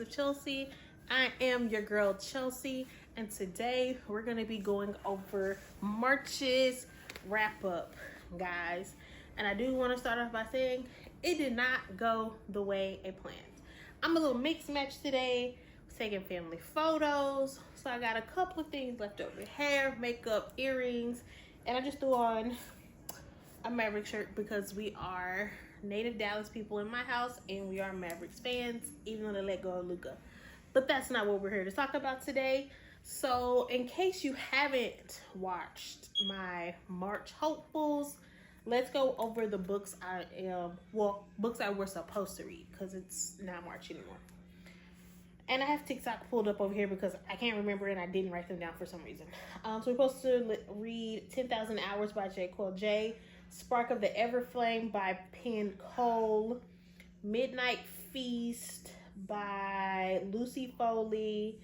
of Chelsea. I am your girl Chelsea, and today we're going to be going over March's wrap up, guys. And I do want to start off by saying it did not go the way I planned. I'm a little mixed match today, taking family photos, so I got a couple of things left over: hair, makeup, earrings, and I just threw on a Maverick shirt because we are native Dallas people in my house and we are Mavericks fans, even though they let go of Luka. But that's not what we're here to talk about today. So in case you haven't watched my March hopefuls, let's go over the books books I were supposed to read, because it's not March anymore. And I have TikTok pulled up over here because I can't remember and I didn't write them down for some reason. So we're supposed to read 10,000 Hours by Jahquel J, Spark of the Everflame by Penn Cole, Midnight Feast by Lucy Foley,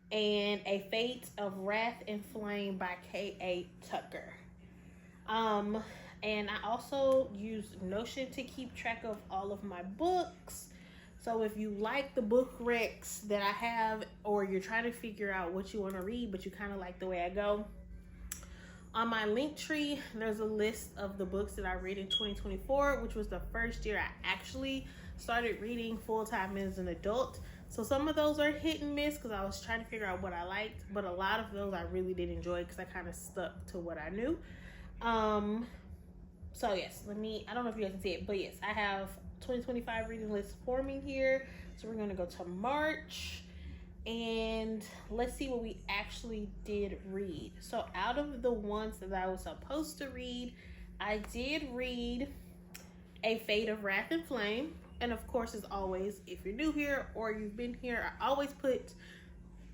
and A Fate of Wrath and Flame by K.A. Tucker. And I also use Notion to keep track of all of my books. So if you like the book recs that I have, or you're trying to figure out what you want to read but you kind of like the way I go, on my link tree there's a list of the books that I read in 2024, which was the first year I actually started reading full-time as an adult. So some of those are hit and miss because I was trying to figure out what I liked, but a lot of those I really did enjoy because I kind of stuck to what I knew. So yes, I don't know if you guys can see it, but yes, I have 2025 reading list forming here. So we're gonna go to March and let's see what we actually did read. So out of the ones that I was supposed to read, I did read A Fate of Wrath and Flame. And of course, as always, if you're new here or you've been here, I always put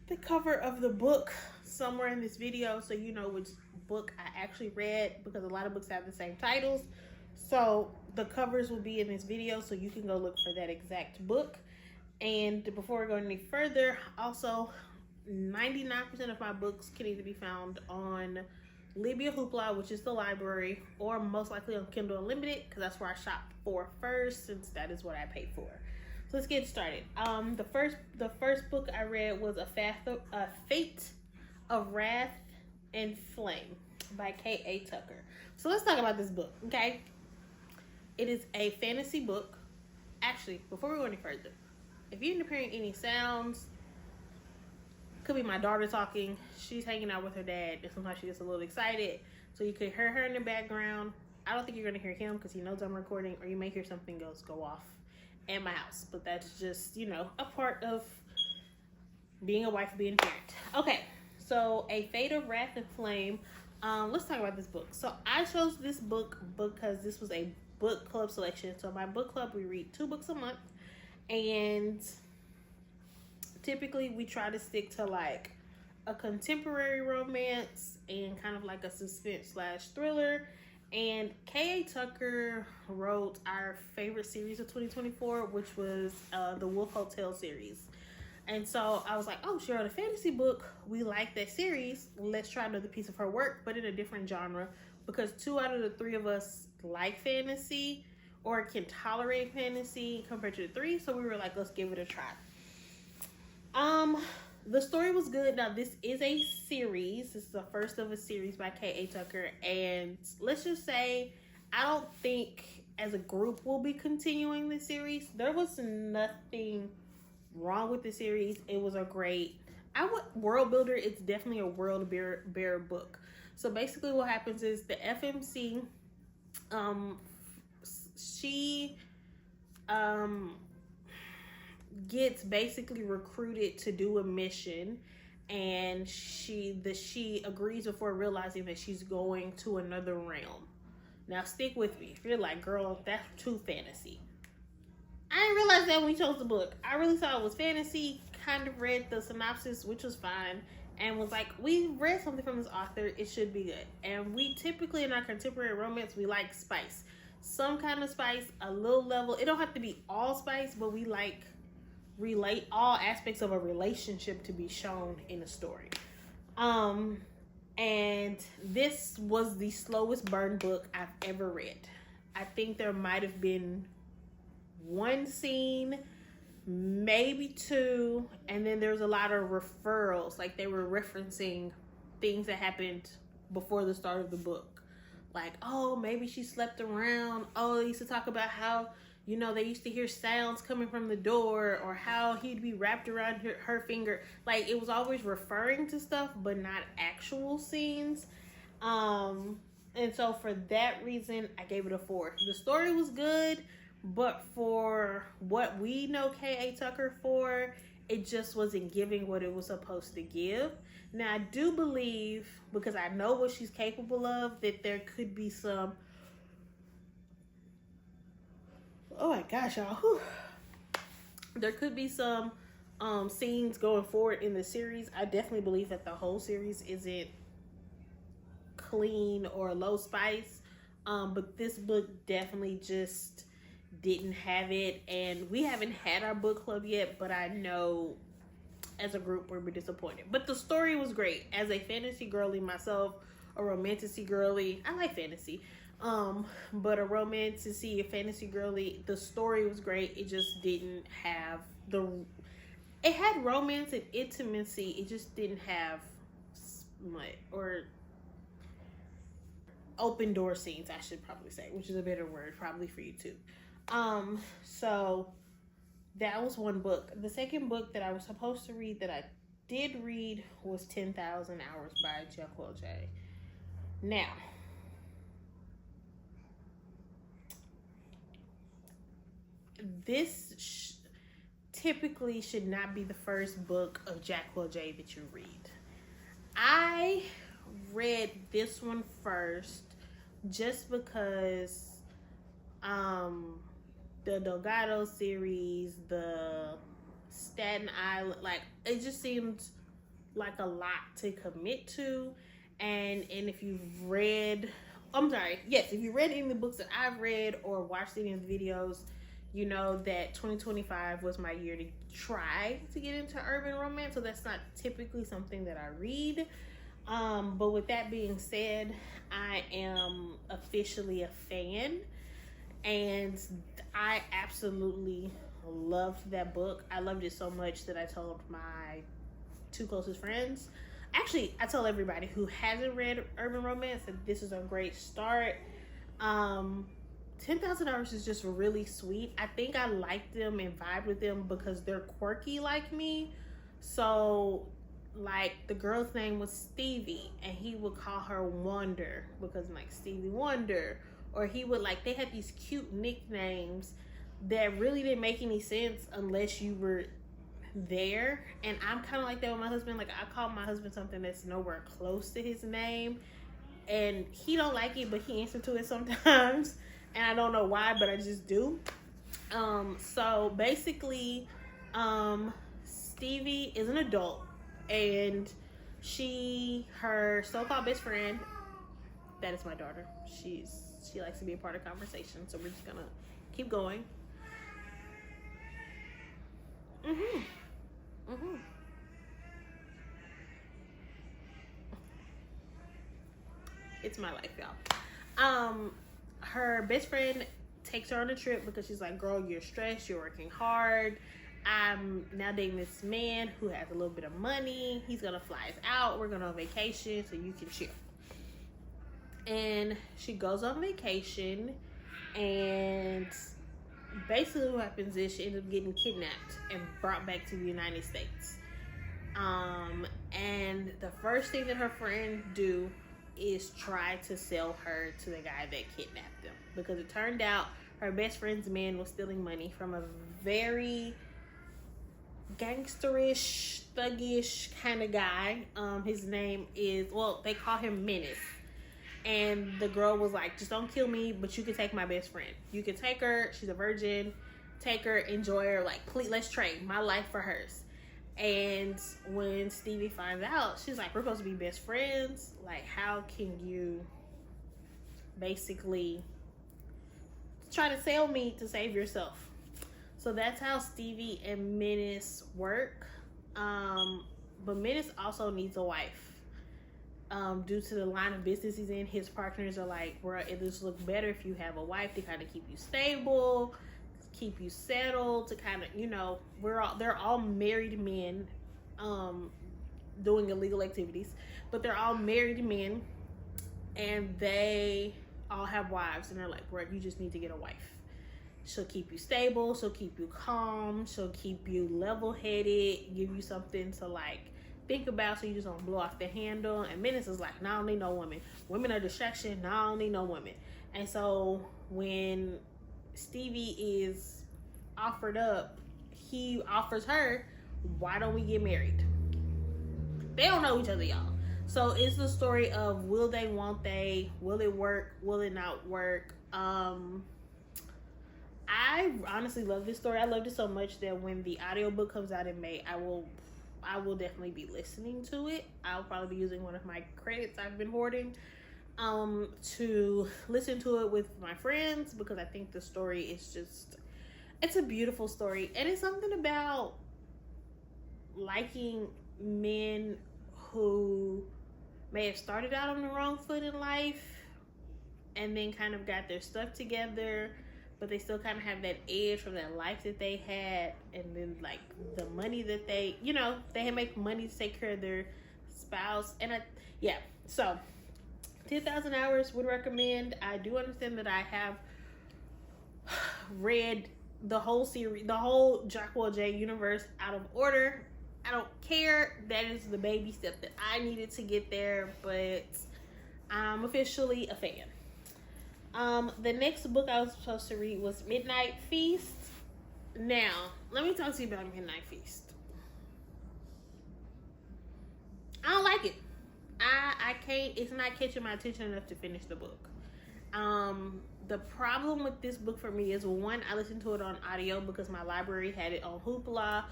the cover of the book somewhere in this video so you know which book I actually read, because a lot of books have the same titles. So the covers will be in this video so you can go look for that exact book. And before we go any further, also 99% of my books can either be found on Libya Hoopla, which is the library, or most likely on Kindle Unlimited, because that's where I shopped for first, since that is what I paid for. So let's get started. The first book I read was A Fate of Wrath and Flame by K.A. Tucker. So let's talk about this book, okay? It is a fantasy book. Actually, before we go any further, if you're hearing any sounds, could be my daughter talking. She's hanging out with her dad, and sometimes she gets a little excited, so you could hear her in the background. I don't think you're gonna hear him because he knows I'm recording, or you may hear something else go off in my house, but that's just, you know, a part of being a wife, being a parent. Okay, so A Fate of Wrath and Flame. Let's talk about this book. So I chose this book because this was a book club selection. So my book club, we read 2 books a month, and typically we try to stick to like a contemporary romance and kind of like a suspense / thriller. And K.A. Tucker wrote our favorite series of 2024, which was the Wolf Hotel series. And so I was like, oh, she wrote a fantasy book. We like that series. Let's try another piece of her work, but in a different genre, because 2 out of the 3 of us like fantasy or can tolerate fantasy compared to the 3. So we were like, let's give it a try. The story was good. Now, this is a series. This is the first of a series by K.A. Tucker. And let's just say, I don't think as a group we'll be continuing the series. There was nothing wrong with the series. It was a great world builder. It's definitely a world bearer book. So basically what happens is the FMC, she gets basically recruited to do a mission, and she agrees before realizing that she's going to another realm. Now stick with me if you're like, girl, that's too fantasy. I didn't realize that when we chose the book. I really thought it was fantasy, kind of read the synopsis, which was fine, and was like, we read something from this author, it should be good. And we typically in our contemporary romance, we like spice, some kind of spice, a little level. It don't have to be all spice, but we like relate all aspects of a relationship to be shown in a story. And this was the slowest burn book I've ever read. I think there might have been one scene maybe 2, and then there's a lot of referrals, like they were referencing things that happened before the start of the book, like, oh, maybe she slept around. Oh, they used to talk about how, you know, they used to hear sounds coming from the door, or how he'd be wrapped around her finger. Like, it was always referring to stuff but not actual scenes. And so for that reason, I gave it a 4. The story was good, but for what we know K.A. Tucker for, it just wasn't giving what it was supposed to give. Now, I do believe, because I know what she's capable of, that there could be some... Oh my gosh, y'all. Whew. There could be some scenes going forward in the series. I definitely believe that the whole series isn't clean or low spice, but this book definitely just didn't have it. And we haven't had our book club yet, but I know as a group we're disappointed. But the story was great. As a fantasy girly myself, a romantasy girly, I like fantasy, but a romantasy, a fantasy girly, the story was great. It just didn't have it had romance and intimacy, it just didn't have smut or open door scenes, I should probably say, which is a better word probably for you too. So that was one book. The second book that I was supposed to read that I did read was 10,000 Hours by Jahquel J. Now, this typically should not be the first book of Jahquel J that you read. I read this one first just because the Delgado series, the Staten Island, like, it just seemed like a lot to commit to. And if you've read, if you read any of the books that I've read or watched any of the videos, you know that 2025 was my year to try to get into urban romance. So that's not typically something that I read. But with that being said, I am officially a fan, and I absolutely loved that book. I loved it so much that I told my 2 closest friends. Actually, I tell everybody who hasn't read urban romance that this is a great start. 10,000 Hours is just really sweet. I think I like them and vibe with them because they're quirky like me. So, like, the girl's name was Stevie, and he would call her Wonder because, like, Stevie Wonder. Or he would, like, they had these cute nicknames that really didn't make any sense unless you were there. And I'm kind of like that with my husband. Like, I call my husband something that's nowhere close to his name, and he don't like it, but he answers to it sometimes. And I don't know why, but I just do. So basically, Stevie is an adult, and her so-called best friend, that is my daughter. She likes to be a part of conversation, so we're just gonna keep going. It's my life, y'all. Her best friend takes her on a trip because she's like, girl, you're stressed, you're working hard. I'm now dating this man who has a little bit of money. He's gonna fly us out. We're going on vacation so you can chill. And she goes on vacation, and basically what happens is she ends up getting kidnapped and brought back to the United States. And the first thing that her friend do is try to sell her to the guy that kidnapped them, because it turned out her best friend's man was stealing money from a very gangsterish, thuggish kind of guy. His name is, they call him Menace. And the girl was like, just don't kill me, but you can take my best friend. You can take her. She's a virgin. Take her, enjoy her. Like, please, let's trade my life for hers. And when Stevie finds out, she's like, we're supposed to be best friends. Like, how can you basically try to sell me to save yourself? So that's how Stevie and Menace work. But Menace also needs a wife. Due to the line of business he's in, his partners are like, bro, it just looks better if you have a wife to kind of keep you stable, keep you settled, to kind of, they're all married men doing illegal activities, but they're all married men, and they all have wives, and they're like, bro, you just need to get a wife. She'll keep you stable, she'll keep you calm, she'll keep you level-headed, give you something to like think about so you just don't blow off the handle. And Menace is like, no, I don't need no women. Women are distraction, no, I don't need no women. And so when Stevie is offered up, he offers her, why don't we get married? They don't know each other, y'all. So it's the story of, will they, won't they, will it work, will it not work? I honestly love this story. I loved it so much that when the audiobook comes out in May, I will definitely be listening to it. I'll probably be using one of my credits I've been hoarding to listen to it with my friends, because I think the story is just, it's a beautiful story. And it's something about liking men who may have started out on the wrong foot in life and then kind of got their stuff together, but they still kind of have that edge from that life that they had, and then like the money that they make money to take care of their spouse. And so 10,000 Hours would recommend. I do understand that I have read the whole series, the whole Jahquel J universe out of order. I don't care. That is the baby step that I needed to get there, but I'm officially a fan. The next book I was supposed to read was Midnight Feast. Now, let me talk to you about Midnight Feast. I don't like it. I can't, it's not catching my attention enough to finish the book. The problem with this book for me is, one, I listened to it on audio because my library had it on Hoopla,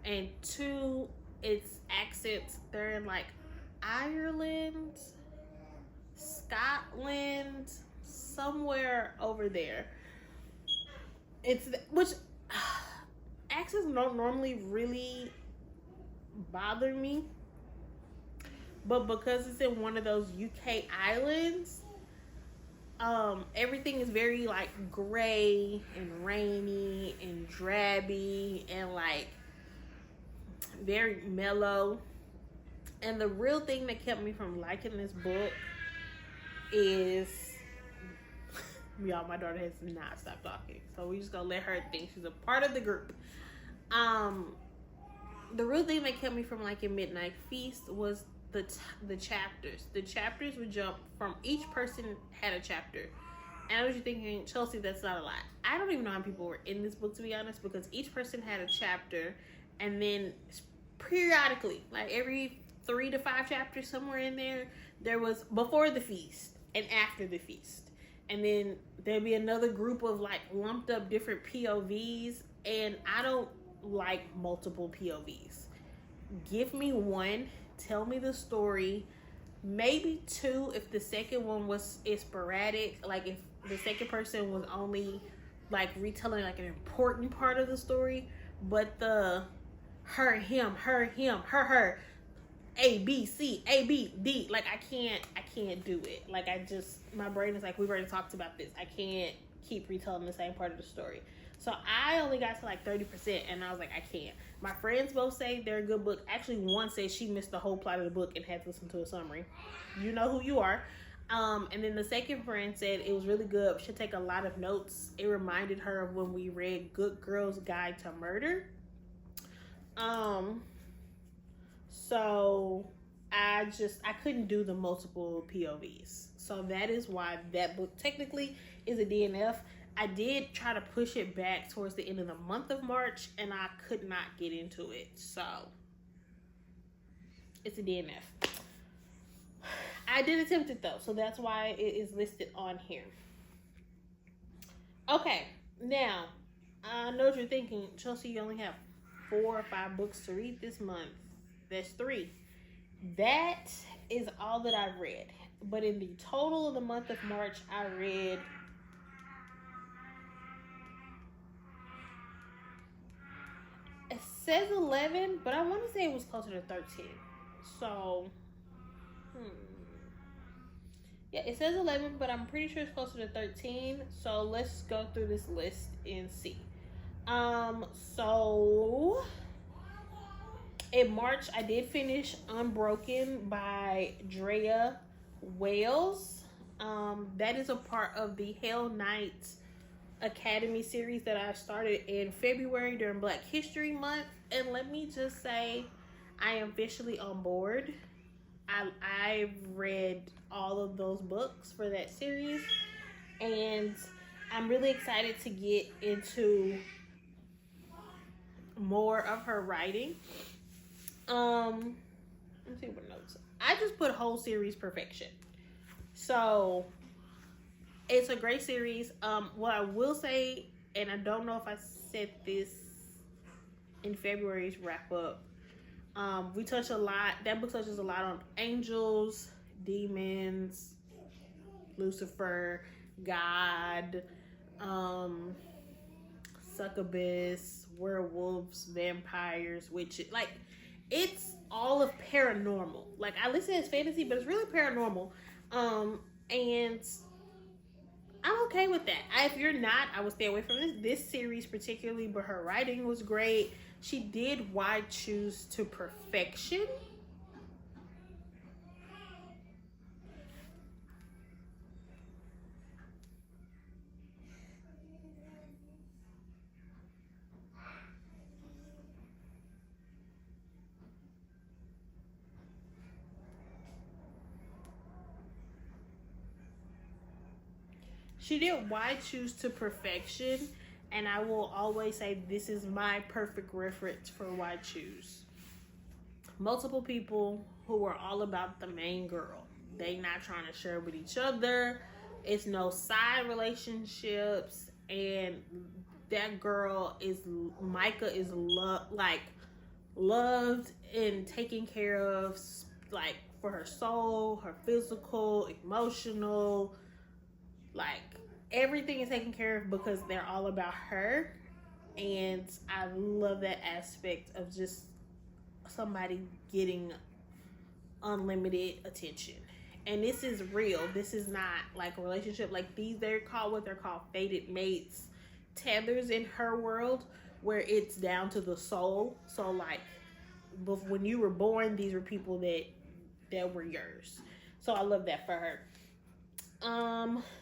and two, its accents, they're in like Ireland, Scotland, somewhere over there. Which accents don't normally really bother me, but because it's in one of those UK islands, everything is very like gray and rainy and drabby and like very mellow. And the real thing that kept me from liking this book is, y'all, my daughter has not stopped talking, so we just gonna let her think she's a part of the group. The real thing that kept me from liking Midnight Feast was the chapters. The chapters would jump from, each person had a chapter. And I was thinking, Chelsea, that's not a lot. I don't even know how people were in this book, to be honest, because each person had a chapter, and then periodically, like every 3 to 5 chapters, somewhere in there was before the feast and after the feast. And then there'd be another group of like lumped up different POVs, and I don't like multiple POVs. Give me one, tell me the story, maybe 2 if the second one is sporadic, like if the second person was only like retelling like an important part of the story, but the her, him, her, A, B, C, A, B, D, like I can't do it. Like my brain is like, we've already talked about this. I can't keep retelling the same part of the story. So I only got to like 30%, and I was like, I can't. My friends both say they're a good book. Actually, one says she missed the whole plot of the book and had to listen to a summary. You know who you are. And then the second friend said it was really good. She'll take a lot of notes. It reminded her of when we read Good Girl's Guide to Murder. So I couldn't do the multiple POVs. So that is why that book technically is a DNF. I did try to push it back towards the end of the month of March, and I could not get into it. So it's a DNF. I did attempt it though, so that's why it is listed on here. Okay, now I know what you're thinking, Chelsea, you only have 4 or 5 books to read this month. That's 3. That is all that I've read. But in the total of the month of March, I read it says 11, but I want to say it was closer to 13. So, yeah, it says 11, but I'm pretty sure it's closer to 13. So let's go through this list and see. So in March, I did finish Unbroken by Drea Wales. That is a part of the Hell Knights Academy series that I started in February during Black History Month. And let me just say, I am officially on board. I've read all of those books for that series, and I'm really excited to get into more of her writing. Let's see what notes. I just put whole series perfection. So it's a great series. What I will say, and I don't know if I said this in February's wrap up, we touch a lot. That book touches a lot on angels, demons, Lucifer, God, succubus, werewolves, vampires, witches. Like, it's all of paranormal. Like, I listen as fantasy, but it's really paranormal. And I'm okay with that. If you're not, I would stay away from this series particularly, but her writing was great. She did Why Choose to Perfection. She did Why Choose to Perfection, and I will always say this is my perfect reference for Why Choose. Multiple people who are all about the main girl. They not trying to share with each other. It's no side relationships, and that girl is Micah is loved and taken care of, like, for her soul, her physical, emotional, like everything is taken care of because they're all about her. And I love that aspect of just somebody getting unlimited attention. And this is real. This is not like a relationship like these. They're called what they're called fated mates, tethers in her world, where it's down to the soul. So like, when you were born, these were people that were yours. So I love that for her.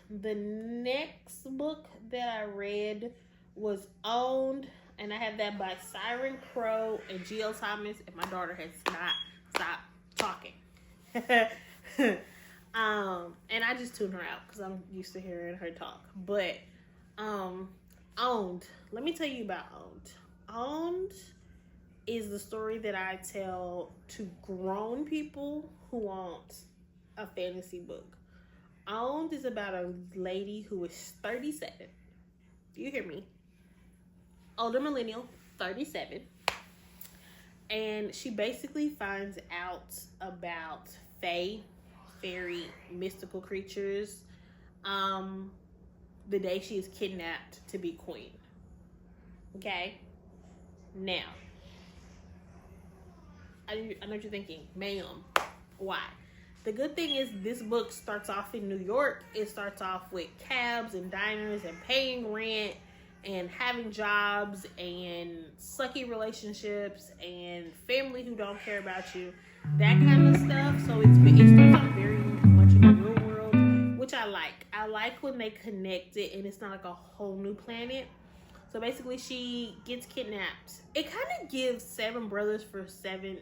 The next book that I read was Owned, and I have that by Siren Crow and G.L. Thomas, and my daughter has not stopped talking. And I just tune her out because I'm used to hearing her talk. But Owned, let me tell you about Owned. Owned is the story that I tell to grown people who want a fantasy book. Owned is about a lady who is 37. Do you hear me? Older millennial, 37. And she basically finds out about fae, fairy, mystical creatures, the day she is kidnapped to be queen. Okay? Now, I know what you're thinking, ma'am, why? The good thing is this book starts off in New York. It starts off with cabs and diners and paying rent and having jobs and sucky relationships and family who don't care about you, that kind of stuff. So it starts off very much in the real world, which I like. I like when they connect it and it's not like a whole new planet. So basically she gets kidnapped. It kind of gives Seven Wives for Seven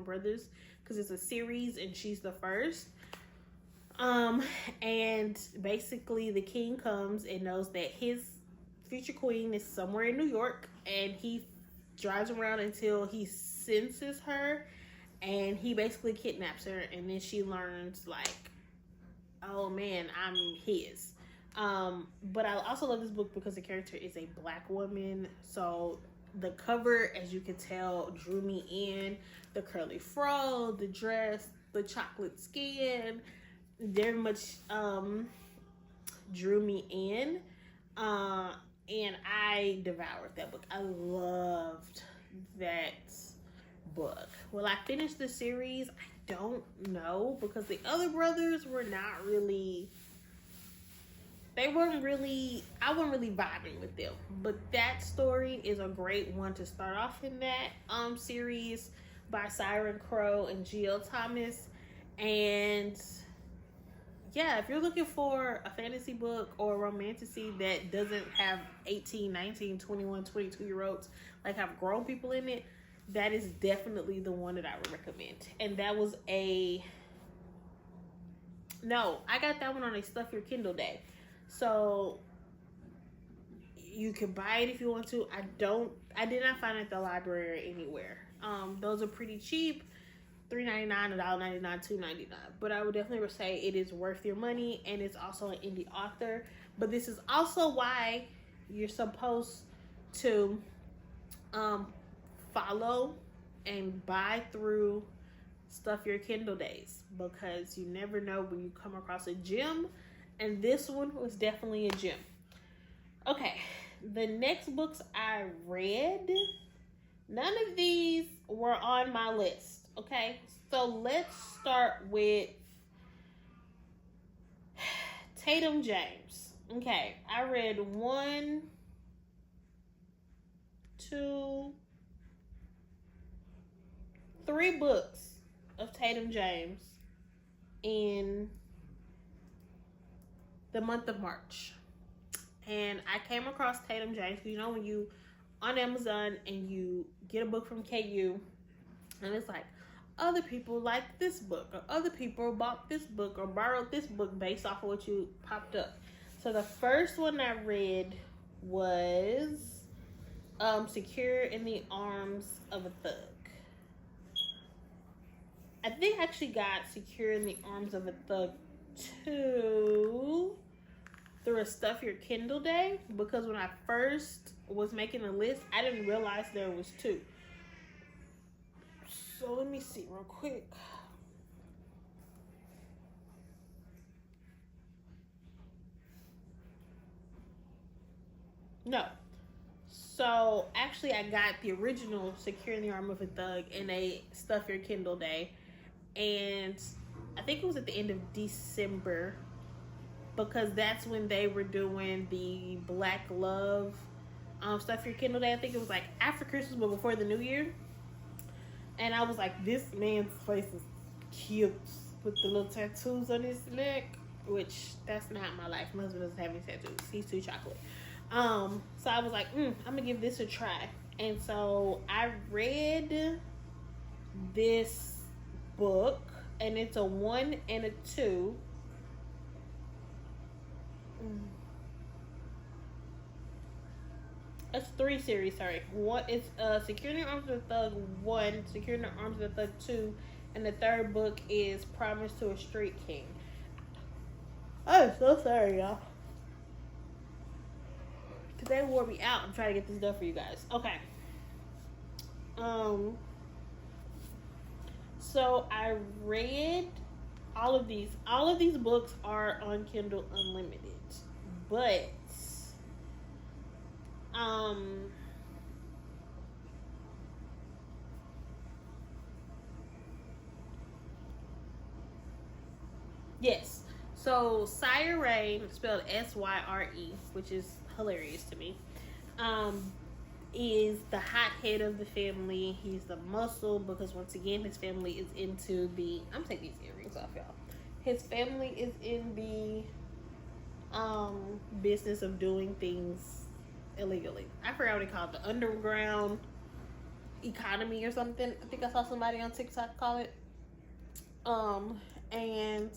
Brothers, because it's a series and she's the first. And basically the king comes and knows that his future queen is somewhere in New York, and he drives around until he senses her, and he basically kidnaps her, and then she learns like, oh man, I'm his. But I also love this book because the character is a Black woman. So the cover, as you can tell, drew me in. The curly fro, the dress, the chocolate skin, very much drew me in. And I devoured that book. I loved that book. Will I finish the series? I don't know, because the other brothers were not really they weren't really, I wasn't really vibing with them. But that story is a great one to start off in that series by Siren Crow and G.L. Thomas. And yeah, if you're looking for a fantasy book or a romantasy that doesn't have 18, 19, 21, 22-year-olds, like have grown people in it, that is definitely the one that I would recommend. And that was no, I got that one on a Stuff Your Kindle day. So you can buy it if you want to. I did not find it at the library or anywhere. Those are pretty cheap. $3.99, $1.99, $2.99. But I would definitely say it is worth your money, and it's also an indie author. But this is also why you're supposed to follow and buy through Stuff Your Kindle days, because you never know when you come across a gem, and this one was definitely a gem. Okay, the next books I read, none of these were on my list. Okay, so let's start with Tatum James. Okay, I read 1, 2, 3 books of Tatum James in the month of March. And I came across Tatum James, you know, when you on Amazon and you get a book from KU and it's like, other people like this book, or other people bought this book or borrowed this book based off of what you popped up. So the first one I read was Secure in the Arms of a Thug. I think I actually got Secure in the Arms of a Thug 2 through a Stuff Your Kindle day, because when I first was making a list, I didn't realize there was 2. So let me see real quick. No. So actually I got the original Secure in the Arm of a Thug in a Stuff Your Kindle day. And I think it was at the end of December, because that's when they were doing the Black Love Stuff Your Kindle day. I think it was like after Christmas but before the New Year. And I was like, this man's face is cute with the little tattoos on his neck, which that's not my life. My husband doesn't have any tattoos. He's too chocolate. So I was like, I'm gonna give this a try. And so I read this book, and it's a 1 and a 2. It's 3 series, sorry. One is Secure in the Arms of the Thug 1, Secure in the Arms of the Thug 2, and the third book is Promise to a Street King. I'm so sorry, y'all. Because they wore me out. I'm trying to get this done for you guys. Okay. So I read all of these. All of these books are on Kindle Unlimited. But yes. So Sire Rain, spelled Syre, which is hilarious to me, is the hothead of the family. He's the muscle, because once again his family is into the, I'm taking these earrings off, y'all. His family is in the business of doing things illegally. I forgot what they call it, the underground economy or something. I think I saw somebody on TikTok call it. And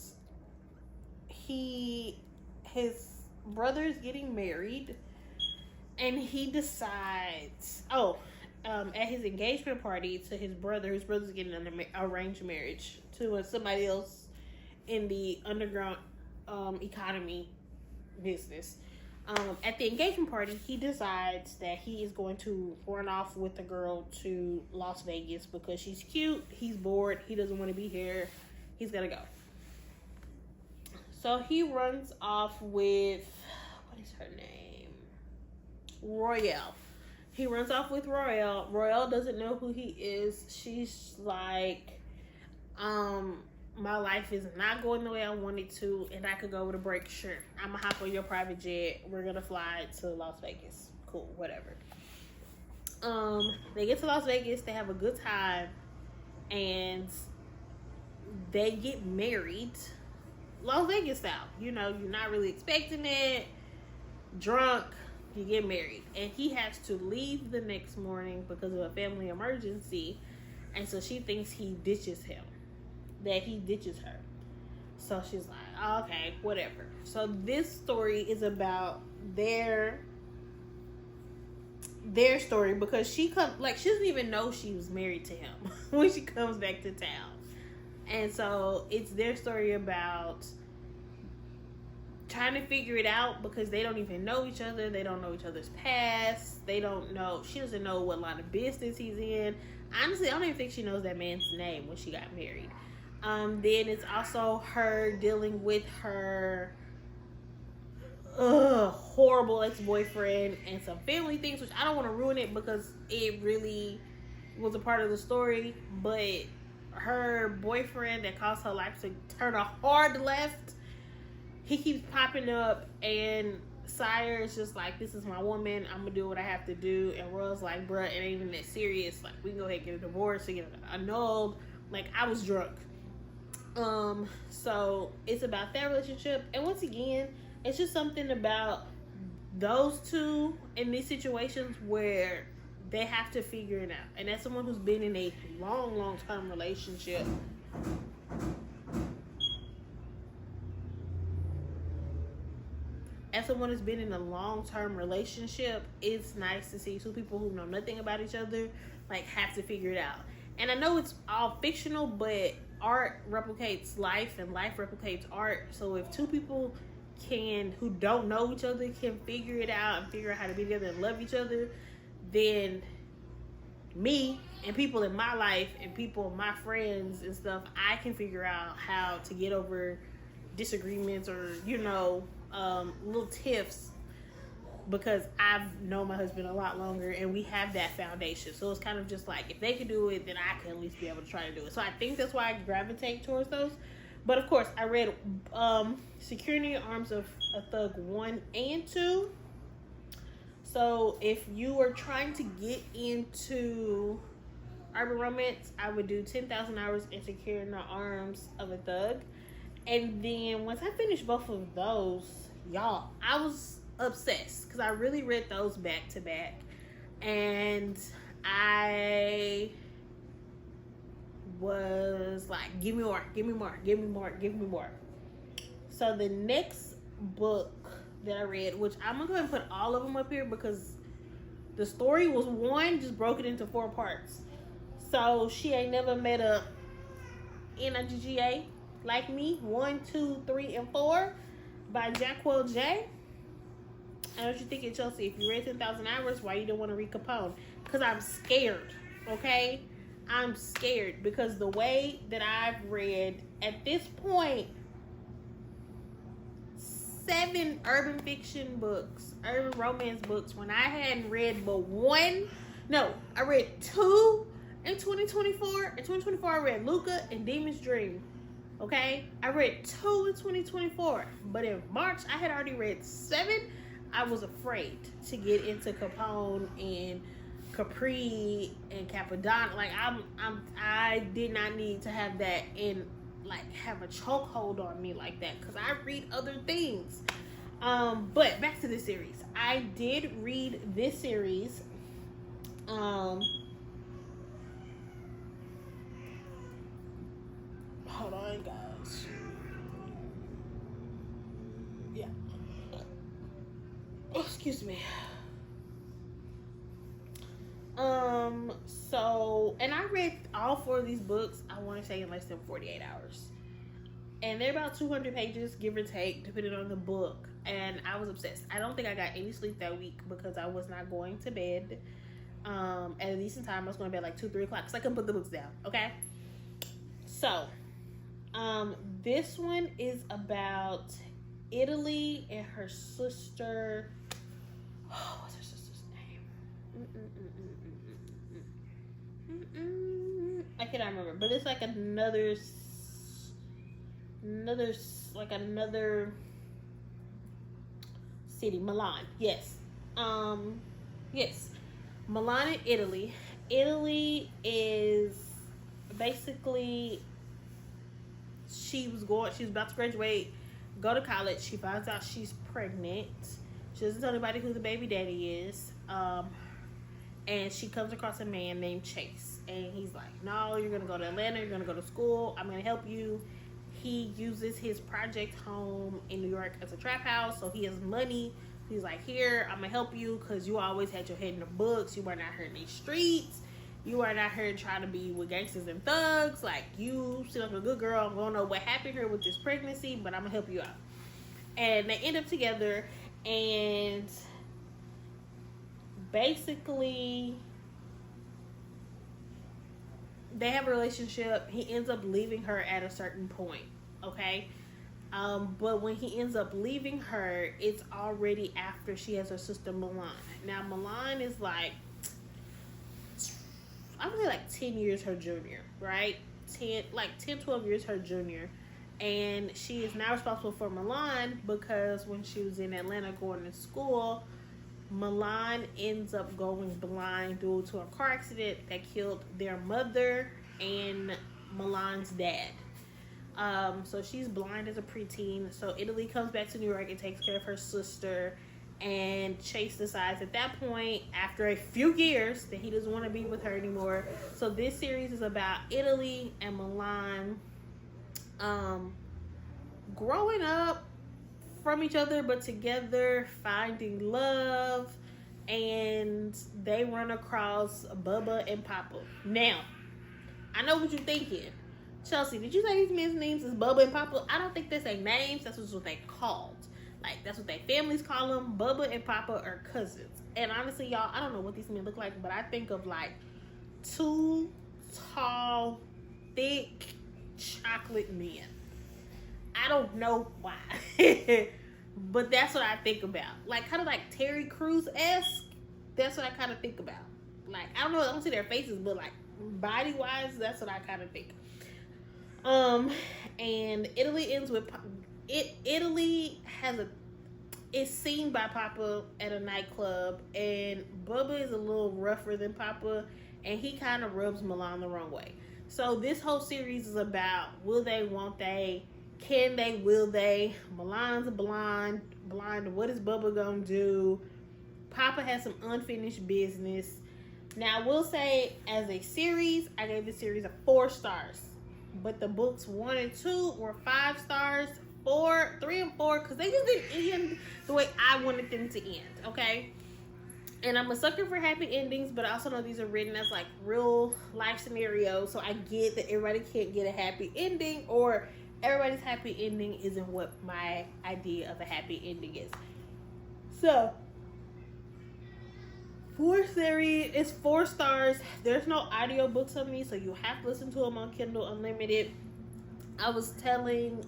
his brother is getting married, and he decides, at his engagement party to his brother's getting an arranged marriage to somebody else in the underground economy business. At the engagement party, he decides that he is going to run off with the girl to Las Vegas because she's cute, he's bored, he doesn't want to be here, he's gonna go. So he runs off with, what is her name? Royale. He runs off with Royale. Royale doesn't know who he is. She's like, my life is not going the way I want it to, and I could go with a break. Sure, I'm gonna hop on your private jet. We're gonna fly to Las Vegas. Cool, whatever. They get to Las Vegas. They have a good time, and they get married, Las Vegas style. You know, you're not really expecting it. Drunk, you get married, and he has to leave the next morning because of a family emergency, and so she thinks he ditches him. That he ditches her. So she's like, okay, whatever. So this story is about their story, because she doesn't even know she was married to him when she comes back to town. And so it's their story about trying to figure it out, because they don't even know each other. They don't know each other's past. She doesn't know what line of business he's in. Honestly, I don't even think she knows that man's name when she got married. Then it's also her dealing with her horrible ex-boyfriend and some family things, which I don't want to ruin it because it really was a part of the story. But her boyfriend that caused her life to turn a hard left, he keeps popping up, and Sire is just like, this is my woman, I'm gonna do what I have to do. And Roy's like, bruh, it ain't even that serious. Like, we can go ahead and get a divorce or get it annulled. Like, I was drunk. So it's about that relationship. And once again, it's just something about those two in these situations where they have to figure it out. And as someone who's been in a long term relationship, it's nice to see two people who know nothing about each other like have to figure it out. And I know it's all fictional, but art replicates life and life replicates art. So if two people who don't know each other can figure it out and figure out how to be together and love each other, then me and people in my life and people, my friends and stuff, I can figure out how to get over disagreements or, little tiffs, because I've known my husband a lot longer and we have that foundation. So it's kind of just like, if they can do it, then I can at least be able to try to do it. So I think that's why I gravitate towards those. But of course, I read Security in the Arms of a Thug 1 and 2. So if you are trying to get into urban romance, I would do 10,000 Hours and Secure in the Arms of a Thug. And then once I finished both of those, y'all, I was obsessed, because I really read those back to back, and I was like, give me more. So the next book that I read, which I'm gonna go ahead and put all of them up here because the story was one, just broken into 4 parts. So She Ain't Never Met a NIGGA Like Me, 1, 2, 3, and 4 by Jahquel J. I know what you're thinking, Chelsea. If you read 10,000 Hours, why you don't want to read Capone? Because I'm scared, okay? I'm scared because the way that I've read, at this point, 7 urban fiction books, urban romance books, when I hadn't read but one. No, I read 2 in 2024. In 2024, I read Luca and Demon's Dream. Okay? I read 2 in 2024. But in March, I had already read 7. I was afraid to get into Capone and Capri and Capadonna. Like, I did not need to have that and like have a chokehold on me like that, because I read other things. But back to this series. I did read this series. Hold on, guys. Yeah. Oh, excuse me. So, and I read all 4 of these books, I want to say, in less than 48 hours. And they're about 200 pages, give or take, depending on the book. And I was obsessed. I don't think I got any sleep that week because I was not going to bed at a decent time. I was going to bed like 2, 3 o'clock because I couldn't put the books down, okay? So, this one is about Italy and her sister. Oh, what's her sister's name? I cannot remember, but it's like another another city, Milan. Yes. Yes. Milan in Italy. Italy is basically she was about to graduate, go to college. She finds out she's pregnant. She doesn't tell anybody who the baby daddy is. And she comes across a man named Chase. And he's like, no, you're going to go to Atlanta. You're going to go to school. I'm going to help you. He uses his project home in New York as a trap house. So he has money. He's like, here, I'm going to help you because you always had your head in the books. You weren't out here in these streets. You weren't out here trying to be with gangsters and thugs. Like, you seem like a good girl. I don't know what happened here with this pregnancy, but I'm going to help you out. And they end up together. And basically, they have a relationship. He ends up leaving her at a certain point, okay? But when he ends up leaving her, it's already after she has her sister Milan. Now, Milan is like, I would say like 10 years her junior, right? 10, 12 years her junior. And she is now responsible for Milan because when she was in Atlanta going to school, Milan ends up going blind due to a car accident that killed their mother and Milan's dad. So she's blind as a preteen. So Italy comes back to New York and takes care of her sister. And Chase decides at that point, after a few years, that he doesn't want to be with her anymore. So this series is about Italy and Milan growing up from each other but together, finding love, and they run across Bubba and Papa. Now, I know what you're thinking. Chelsea, did you say these men's names is Bubba and Papa? I don't think that's their names. That's what they called. Like, that's what their families call them. Bubba and Papa are cousins. And honestly, y'all, I don't know what these men look like, but I think of like two tall, thick, chocolate men. I don't know why. But that's what I think about. Like, kind of like Terry Crews-esque. That's what I kind of think about. Like, I don't know, I don't see their faces, but like body-wise, that's what I kind of think. And Italy ends with Italy is seen by Papa at a nightclub, and Bubba is a little rougher than Papa, and he kind of rubs Milan the wrong way. So this whole series is about will they, won't they, can they, will they? Milan's blind. What is Bubba gonna do? Papa has some unfinished business. Now, I will say, as a series, I gave this series a 4 stars. But the books 1 and 2 were 5 stars. 3 and 4, because they just didn't end the way I wanted them to end, okay? And I'm a sucker for happy endings, but I also know these are written as like real life scenarios, so I get that everybody can't get a happy ending, or everybody's happy ending isn't what my idea of a happy ending is. So, 4 series is 4 stars. There's no audiobooks on me, so you have to listen to them on Kindle Unlimited. I was telling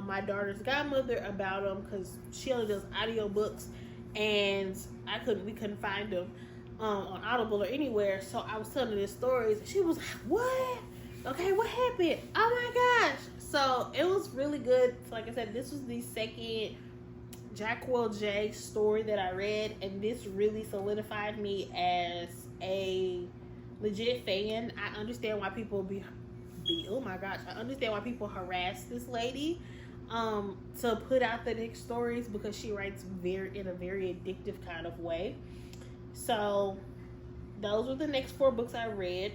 my daughter's godmother about them because she only does audiobooks, and we couldn't find them on Audible or anywhere. So I was telling her the stories. She was like, "What? Okay, what happened? Oh my gosh!" So it was really good. Like I said, this was the second Jahquel J story that I read, and this really solidified me as a legit fan. I understand why people I understand why people harass this lady to put out the next stories, because she writes in a very addictive kind of way. So those were the next 4 books I read.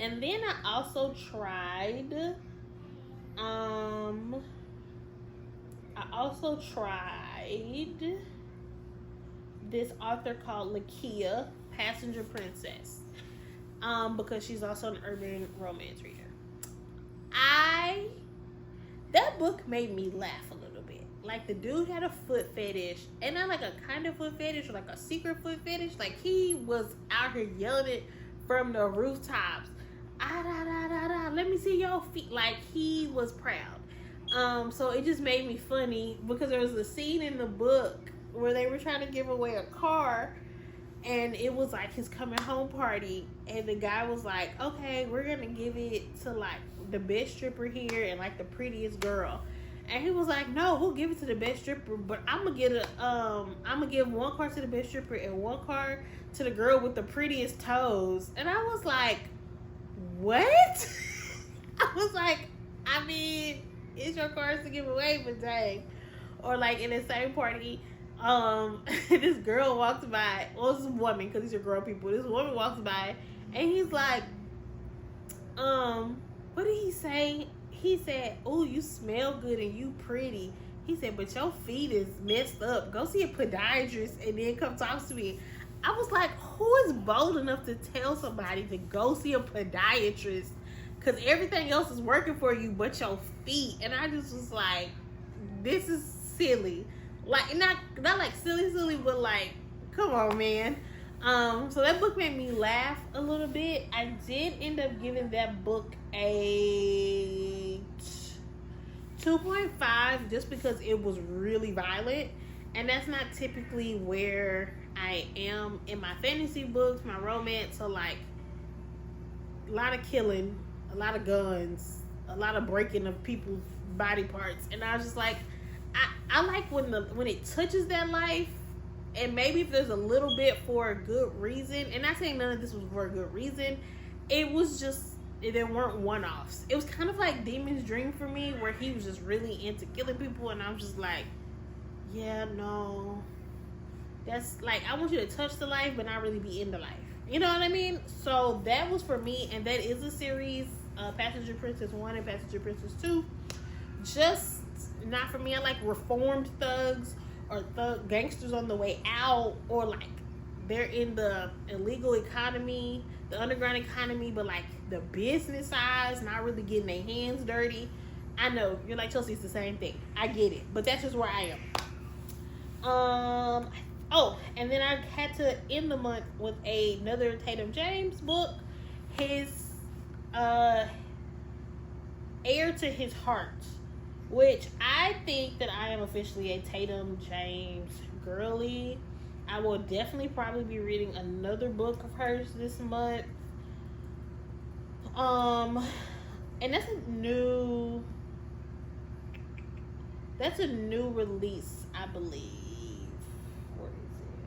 And then I also tried this author called Lakia, Passenger Princess, because she's also an urban romance reader. That book made me laugh a little bit. Like, the dude had a foot fetish, and not like a kind of foot fetish, or like a secret foot fetish. Like, he was out here yelling it from the rooftops. Let me see your feet. Like, he was proud. So it just made me funny, because there was a scene in the book where they were trying to give away a car, And it was like his coming home party, and the guy was like, okay, we're gonna give it to like the best stripper here and like the prettiest girl. And he was like, no, we'll give it to the best stripper, but I'm gonna give one card to the best stripper and one card to the girl with the prettiest toes. And I was like, what? I was like, I mean, it's your cards to give away, but dang. Or like in the same party, this girl walks by. Well, this woman, because these are girl people. This woman walks by, and he's like, what did he say? He said, "Oh, you smell good and you pretty." He said, "But your feet is messed up. Go see a podiatrist and then come talk to me." I was like, who is bold enough to tell somebody to go see a podiatrist? Because everything else is working for you but your feet. And I just was like, this is silly. Like, not like silly, but like, come on, man. So that book made me laugh a little bit. I did end up giving that book a 2.5 just because it was really violent. And that's not typically where I am in my fantasy books, my romance. So like, a lot of killing, a lot of guns, a lot of breaking of people's body parts. And I was just like, I like when it touches that life, and maybe if there's a little bit for a good reason. And not saying none of this was for a good reason. It was just, there weren't one-offs. It was kind of like Demon's Dream for me, where he was just really into killing people, and I'm just like, yeah, no. That's like, I want you to touch the life, but not really be in the life. You know what I mean? So that was for me, and that is a series, Passenger Princess 1 and Passenger Princess 2. Just not for me. I like reformed thugs or gangsters on the way out, or like they're in the illegal economy, the underground economy, but like the business size, not really getting their hands dirty. I know you're like, Chelsea, it's the same thing. I get it, but that's just where I am. Oh, and then I had to end the month with another Tatum James book, his Heir to His Heart, which I think that I am officially a Tatum James girly. I will definitely probably be reading another book of hers this month. And that's a new release, I believe. Where is it?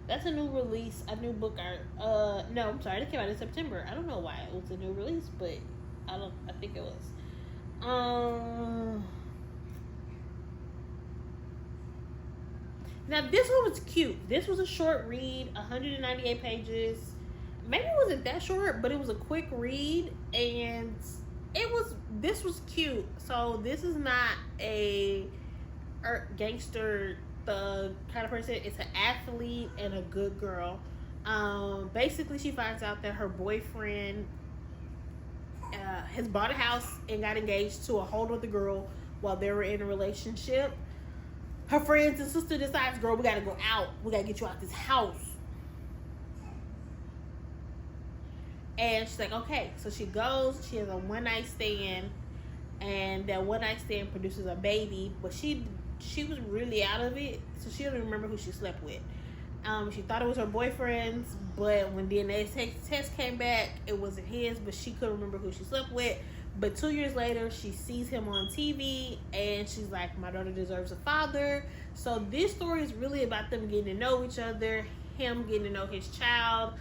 That's a new release, a new book. No, I'm sorry, it came out in September. I don't know why it was a new release, but I think it was. Now this one was cute. This was a short read, 198 pages. Maybe it wasn't that short, but it was a quick read, and this was cute. So this is not a gangster thug kind of person. It's an athlete and a good girl. Basically she finds out that her boyfriend has bought a house and got engaged to a whole other girl while they were in a relationship. Her friends and sister decides, girl, we gotta go out. We gotta get you out this house. And she's like, okay. So she goes, she has a one-night stand, and that one-night stand produces a baby, but she was really out of it, so she doesn't remember who she slept with. She thought it was her boyfriend's, but when DNA test came back, it wasn't his, but she couldn't remember who she slept with. But 2 years later, she sees him on TV, and she's like, my daughter deserves a father. So this story is really about them getting to know each other, him getting to know his child.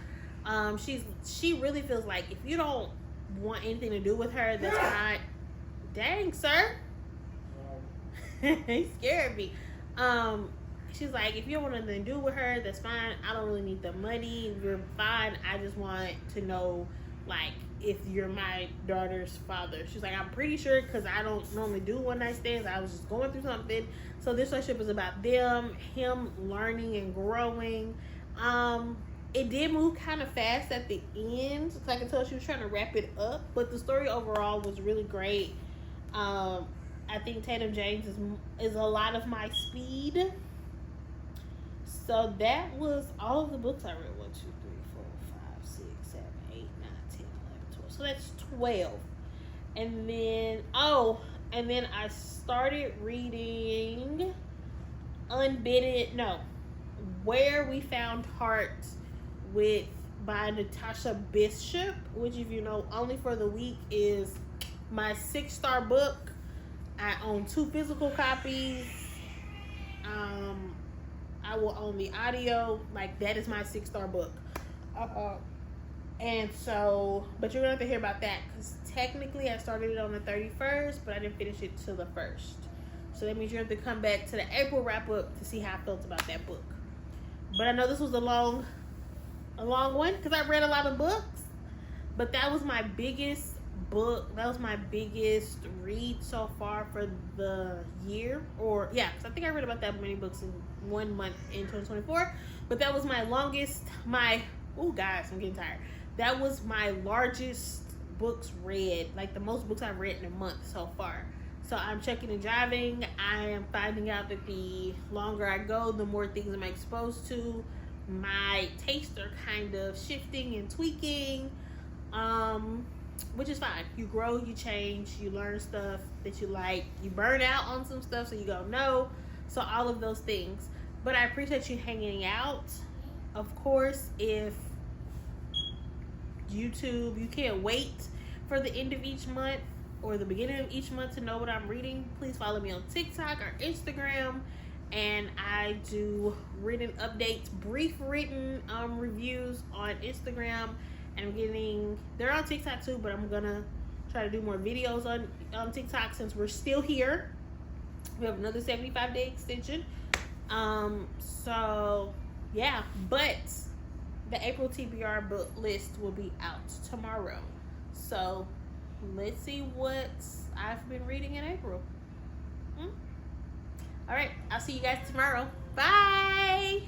She really feels like if you don't want anything to do with her, that's fine. Dang, sir. He scared me. She's like, if you don't want nothing to do with her, that's fine. I don't really need the money. You're fine. I just want to know, like, if you're my daughter's father. She's like, I'm pretty sure, because I don't normally do one night stands. I was just going through something. So this relationship is about him learning and growing. It did move kind of fast at the end, so I can tell she was trying to wrap it up, but the story overall was really great. I think Tatum James is a lot of my speed. So that was all of the books I read. 1, 2, 3, 4, 5, 6, 7, 8, 9, 10, 11, 12. So that's 12. And then I started reading Where We Found Heart by Natasha Bishop, which, if you know, Only for the Weak is my 6-star book. I own 2 physical copies. I will own the audio. Like, that is my 6-star book. And so, but you're gonna have to hear about that, because technically I started it on the 31st, but I didn't finish it till the 1st. So that means you have to come back to the April wrap up to see how I felt about that book. But I know this was a long one, because I read a lot of books, but that was my biggest book. That was my biggest read so far for the year. Or yeah, because I think I read about that many books in 1 month in 2024. But that was my longest. Oh guys, I'm getting tired. That was my largest books read, like the most books I've read in a month so far. So I'm checking and driving. I am finding out that the longer I go, the more things I'm exposed to. My tastes are kind of shifting and tweaking, which is fine. You grow, you change, you learn stuff that you like, you burn out on some stuff, so you go no. So all of those things. But I appreciate you hanging out. Of course, if YouTube, you can't wait for the end of each month or the beginning of each month to know what I'm reading, please follow me on TikTok or Instagram. And I do written updates, brief written reviews on Instagram. And they're on TikTok too, but I'm gonna try to do more videos on TikTok since we're still here. We have another 75-day extension. So yeah, but the April TBR book list will be out tomorrow. So let's see what I've been reading in April. All right, I'll see you guys tomorrow. Bye.